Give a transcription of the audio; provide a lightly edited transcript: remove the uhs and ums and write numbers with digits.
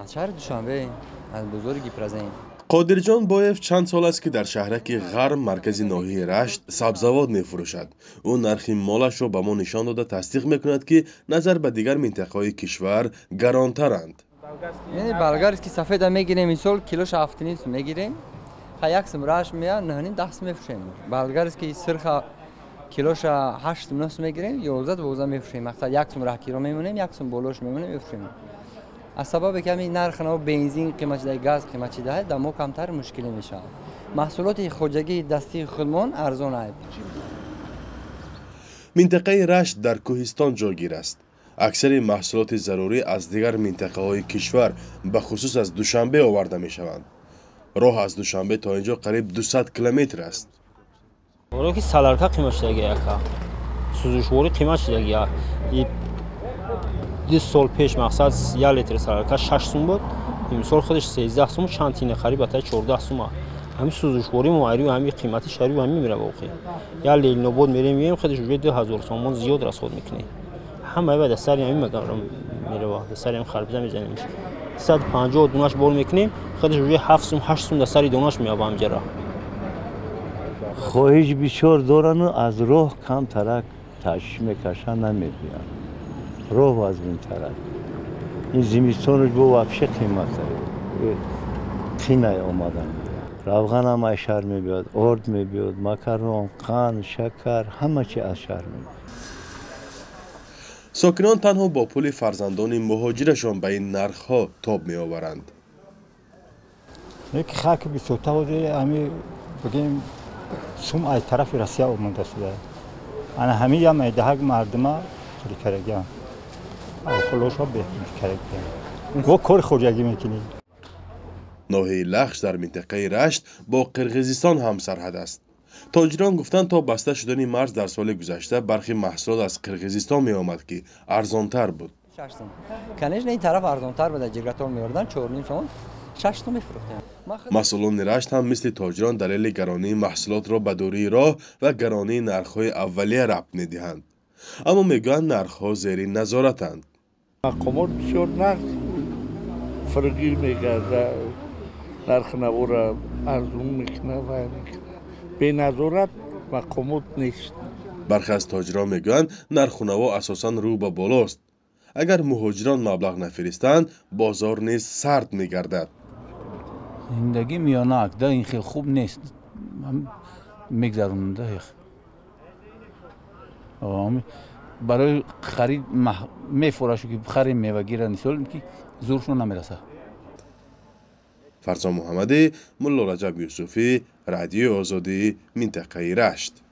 از شهر دوشنبه از بزرگی پرزین. قادرجان بایف چند سال است که در شهرک غرب مرکز ناحیه رشت سبزواد می‌فروشد. او نرخ مالش را به ما نشان داده تصدیق می‌کند که نظر به دیگر منطقه‌های کشور گرانترند. یعنی بلگرز که سفید میگیریم این سال کیلوش 7 نیست میگیریم. یک سم راش میاد نه نیم 10 میفروشیم. بلگرز که سرخ کیلوش 8 9 میگیریم 11 12 میفروشیم. مثلا یک سم راه کیلو میمونیم یک سم بولوش میمونیم میفروشیم. از سبب کمی نرخ نو بنزین قیمت گاز قیمت ده دمو کمتر مشکلی میشه. محصولات خوجگی دستی خودمون ارزان است. منطقه رشت در کوهستان جاگیر است. اکثر محصولات ضروری از دیگر منطقه‌های کشور به خصوص از دوشنبه آورده می‌شوند. راه از دوشنبه تا اینجا قریب 200 کیلومتر است. ولی که سالارکا قیمتش دیگه سوزشواری قیمتش دیگه 2 سال پیش مقصد 1 لیتر سالارکا 6 سوم بود. امسال خودش 13 سوم چند تینه خرید تا 14 سوم. همین سوزشواری مواری و همین قیمت شری و همین میره واقعا. یا لیل نوبود میریم خودش روی 2000 سوم زیاد رسول میکنه. همه بعد سری همین میگم میره و سری هم خربزه میزنیم. 150 دوناش بول میکنیم خودش روی 7 سوم 8 سوم سری دوناش میابم جرا. خواهش بیشتر دارن و از راه کم ترک تشییع میکشن نمیبینن. راه از این طرف این زمستانش با وحشه قیمت داره. خینه آمدن روغن هم از شهر میبیاد، ارد میبیاد، مکرون، قند، شکر همه چی از شهر میبیاد. ساکنان تنها با پول فرزندان مهاجرشان به این نرخ‌ها تاب می‌آورند. یک خاک بیسوته بوده همی بگیم سوم از طرف روسیه آمده شده. انا همه هم دهک مردم خیلی کرگان. خلوش ها بهتر کرگان. و کار خوجگی میکنی. ناحیه لخش در منطقه رشت با قرقیزستان هم سرحد است. تاجران گفتند تا بسته شدن مرز در سال گذشته برخی محصولات از قرقیزستان می آمد که ارزانتر بود. 6 سوم. کنیش این طرف ارزانتر بود جگراتور میوردن 4 نیم سوم 6 سوم میفروختن. مسئولان رشت هم مثل تاجران دلیل گرانی محصولات را به دوری راه و گرانی نرخ‌های اولیه ربط می‌دهند. اما میگویند نرخ‌ها زیر نظارتند. مقامات بسیار نقد فرگیر میگرده نرخ نو را ارزون میکنه و میکنه به نظارت مقامات نیست. برخی از تاجران میگویند نرخ و نوا اساساً رو به بالاست. اگر مهاجران مبلغ نفرستند بازار نیز سرد میگردد. زندگی میانه اکده این خیلی خوب نیست. میگذرونده برای خرید میفروشه که خرید میوه گیرن سال که زورشون نمیرسه. فرزان محمدی، ملا رجب یوسفی، رادیو آزادی، منطقه رشت.